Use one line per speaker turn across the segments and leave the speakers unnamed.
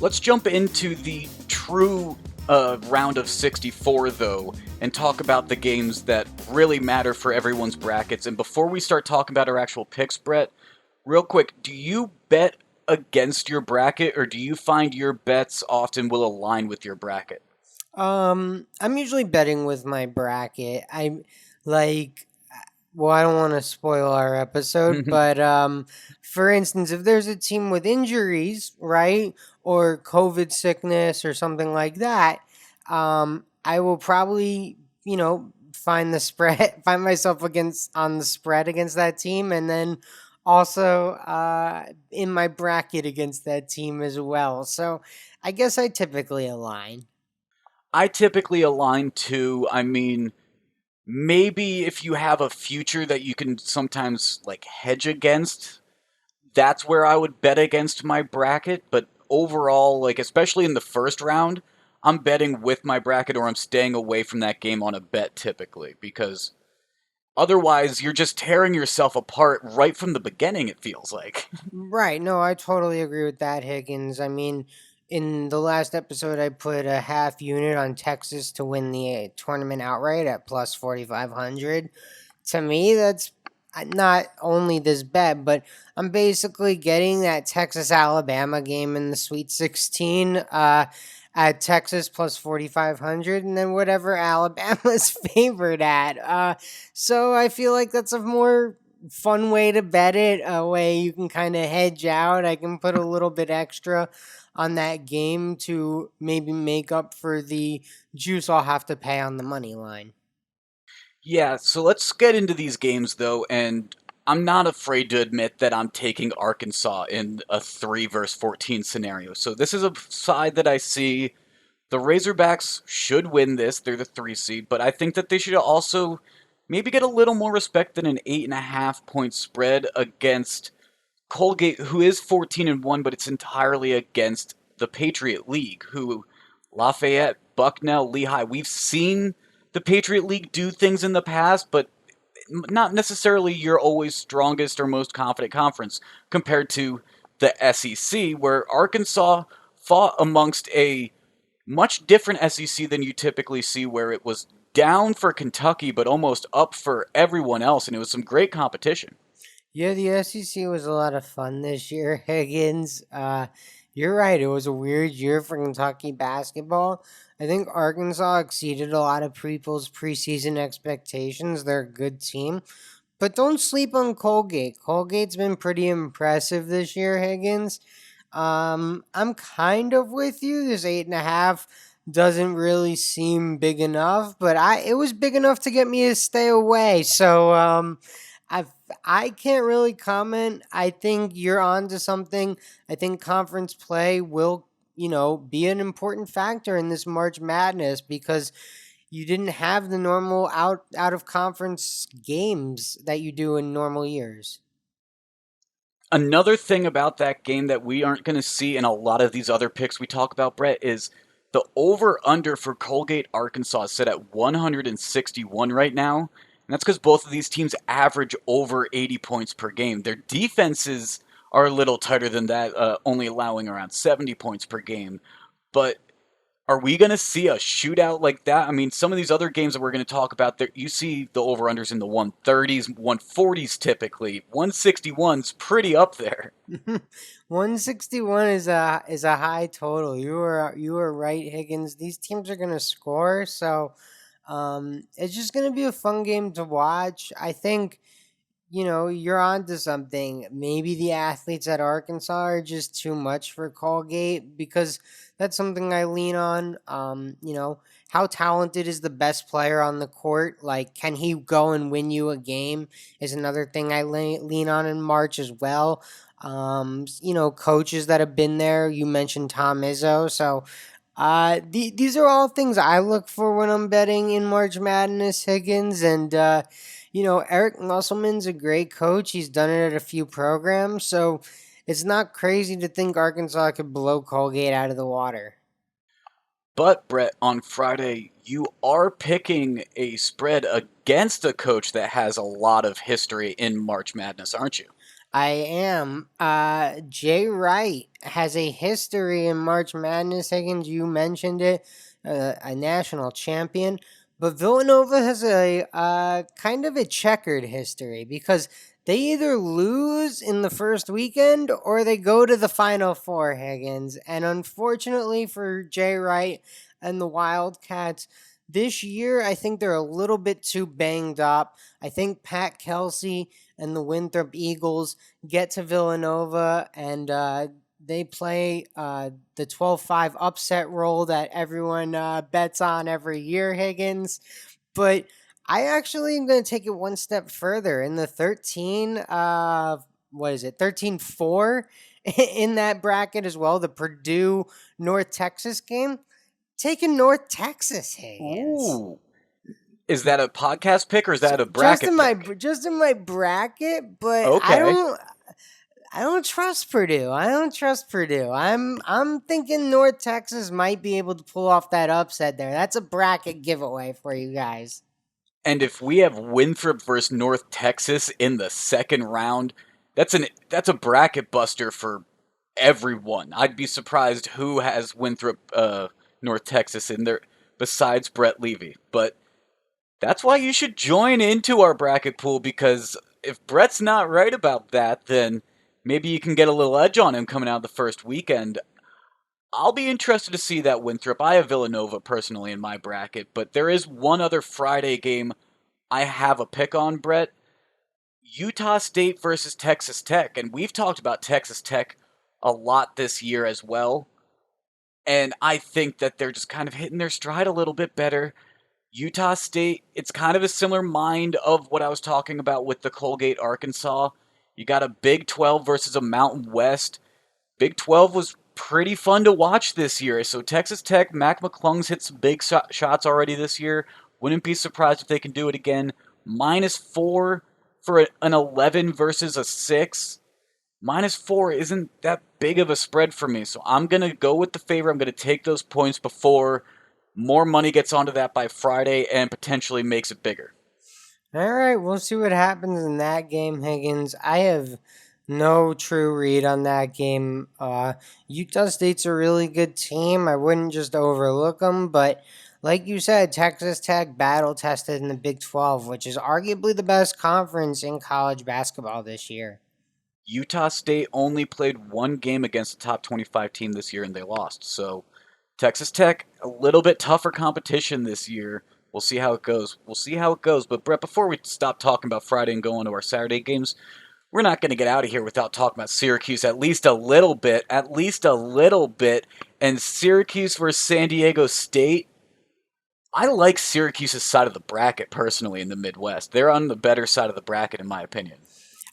Let's jump into the true round of 64, though, and talk about the games that really matter for everyone's brackets. And before we start talking about our actual picks, Brett, real quick, do you bet against your bracket, or do you find your bets often will align with your bracket?
I'm usually betting with my bracket. I like well, I don't want to spoil our episode, but for instance, if there's a team with injuries, right, or COVID sickness or something like that, I will probably, find the spread, find myself against on the spread against that team, and then also in my bracket against that team as well. So I guess I typically align.
I typically align too. I mean, maybe if you have a future that you can sometimes like hedge against, that's where I would bet against my bracket. But overall, like especially in the first round, I'm betting with my bracket or I'm staying away from that game on a bet typically because otherwise you're just tearing yourself apart right from the beginning, it feels like.
Right. No, I totally agree with that, Higgins. I mean, in the last episode, I put a half unit on Texas to win the tournament outright at plus 4,500. To me, that's not only this bet, but I'm basically getting that Texas Alabama game in the Sweet 16 at Texas plus 4,500, and then whatever Alabama's favored at. So I feel like that's a more fun way to bet it, a way you can kind of hedge out. I can put a little bit extra on that game to maybe make up for the juice I'll have to pay on the money line.
Yeah, so let's get into these games though, and I'm not afraid to admit that I'm taking Arkansas in a 3 versus 14 scenario. So this is a side that I see the Razorbacks should win this. They're the 3 seed, but I think that they should also maybe get a little more respect than an 8.5 point spread against Colgate, who is 14-1, but it's entirely against the Patriot League, who Lafayette, Bucknell, Lehigh. We've seen the Patriot League do things in the past, but not necessarily your always strongest or most confident conference compared to the SEC, where Arkansas fought amongst a much different SEC than you typically see, where it was down for Kentucky but almost up for everyone else, and it was some great competition.
Yeah, the SEC was a lot of fun this year, Higgins. You're right. It was a weird year for Kentucky basketball. I think Arkansas exceeded a lot of people's preseason expectations. They're a good team. But don't sleep on Colgate. Colgate's been pretty impressive this year, Higgins. I'm kind of with you. This 8.5 doesn't really seem big enough, but it was big enough to get me to stay away. So I I can't really comment. I think you're on to something. I think conference play will, be an important factor in this March Madness because you didn't have the normal out of conference games that you do in normal years.
Another thing about that game that we aren't going to see in a lot of these other picks we talk about, Brett, is the over under for Colgate, Arkansas is set at 161 right now. And that's because both of these teams average over 80 points per game. Their defenses are a little tighter than that, only allowing around 70 points per game. But are we going to see a shootout like that? I mean, some of these other games that we're going to talk about, there you see the over-unders in the 130s, 140s typically. 161's pretty up there.
161 is a high total. You were right, Higgins. These teams are gonna score, so it's just gonna be a fun game to watch. I think you're onto something. Maybe the athletes at Arkansas are just too much for Colgate because that's something I lean on. How talented is the best player on the court? Like, can he go and win you a game? Is another thing I lean on in March as well. Coaches that have been there. You mentioned Tom Izzo, so these are all things I look for when I'm betting in March Madness, Higgins. And, Eric Musselman's a great coach. He's done it at a few programs. So it's not crazy to think Arkansas could blow Colgate out of the water.
But, Brett, on Friday, you are picking a spread against a coach that has a lot of history in March Madness, aren't you?
I am. Jay Wright has a history in March Madness, Higgins. You mentioned it, a national champion. But Villanova has a kind of a checkered history because they either lose in the first weekend or they go to the Final Four, Higgins. And unfortunately for Jay Wright and the Wildcats, this year I think they're a little bit too banged up. I think Pat Kelsey and the Winthrop Eagles get to Villanova and they play the 12-5 upset roll that everyone bets on every year, Higgins. But I actually am going to take it one step further. In the 13-4 in that bracket as well, the Purdue North Texas game, taking North Texas, Higgins.
Ooh. Is that a podcast pick or is that a bracket pick?
Just in my bracket, but
Okay.
I don't trust Purdue. I'm thinking North Texas might be able to pull off that upset there. That's a bracket giveaway for you guys.
And if we have Winthrop versus North Texas in the second round, that's a bracket buster for everyone. I'd be surprised who has Winthrop North Texas in there besides Brett Levy. But that's why you should join into our bracket pool, because if Brett's not right about that, then maybe you can get a little edge on him coming out the first weekend. I'll be interested to see that Winthrop. I have Villanova personally in my bracket, but there is one other Friday game I have a pick on, Brett. Utah State versus Texas Tech, and we've talked about Texas Tech a lot this year as well. And I think that they're just kind of hitting their stride a little bit better. Utah State, it's kind of a similar mind of what I was talking about with the Colgate, Arkansas. You got a Big 12 versus a Mountain West. Big 12 was pretty fun to watch this year. So Texas Tech, Mac McClung's hit some big shots already this year. Wouldn't be surprised if they can do it again. -4 for an 11 versus a 6. -4 isn't that big of a spread for me. So I'm going to go with the favor. I'm going to take those points before more money gets onto that by Friday and potentially makes it bigger.
All right, we'll see what happens in that game, Higgins. I have no true read on that game. Utah State's a really good team. I wouldn't just overlook them, but like you said, Texas Tech battle tested in the Big 12, which is arguably the best conference in college basketball this year.
Utah State only played one game against the top 25 team this year and they lost. So Texas Tech, a little bit tougher competition this year. We'll see how it goes. But Brett, before we stop talking about Friday and go on to our Saturday games, we're not going to get out of here without talking about Syracuse at least a little bit. And Syracuse versus San Diego State. I like Syracuse's side of the bracket personally in the Midwest. They're on the better side of the bracket in my opinion.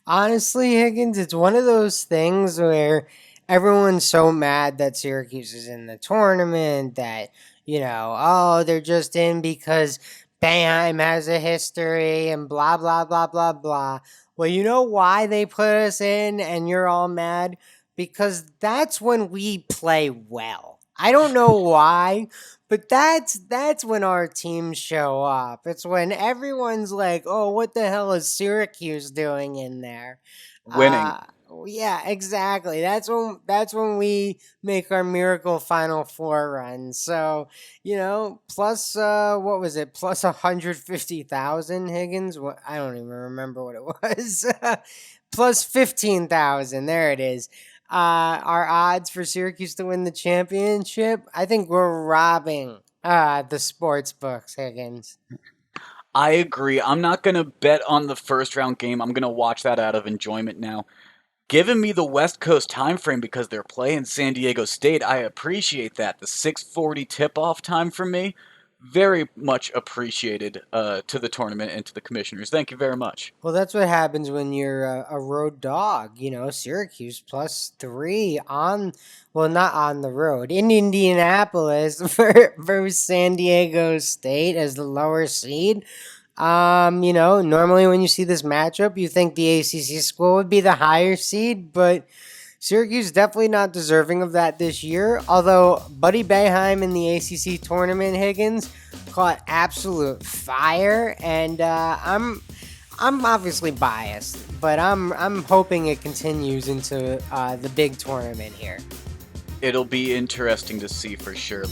Honestly, Higgins, it's one of those things where everyone's so mad that Syracuse is in the tournament that, oh, they're just in because Boeheim has a history and blah, blah, blah, blah, blah. Well, you know why they put us in and you're all mad? Because that's when we play well. I don't know why, but that's when our teams show up. It's when everyone's like, "Oh, what the hell is Syracuse doing in there?"
Winning.
Yeah, exactly. That's when we make our miracle Final Four run. So plus what was it? Plus 150,000 Higgins. What, I don't even remember what it was. Plus 15,000. There it is. Our odds for Syracuse to win the championship. I think we're robbing the sports books, Higgins.
I agree. I'm not going to bet on the first round game. I'm going to watch that out of enjoyment now. Giving me the West Coast time frame because they're playing San Diego State, I appreciate that. The 6:40 tip-off time for me, very much appreciated to the tournament and to the commissioners. Thank you very much.
Well, that's what happens when you're a road dog. Syracuse +3 not on the road, in Indianapolis versus San Diego State as the lower seed. Normally when you see this matchup, you think the ACC school would be the higher seed, but Syracuse definitely not deserving of that this year. Although Buddy Boeheim in the ACC tournament, Higgins, caught absolute fire, and I'm I'm obviously biased, but I'm hoping it continues into the big tournament here.
It'll be interesting to see for sure.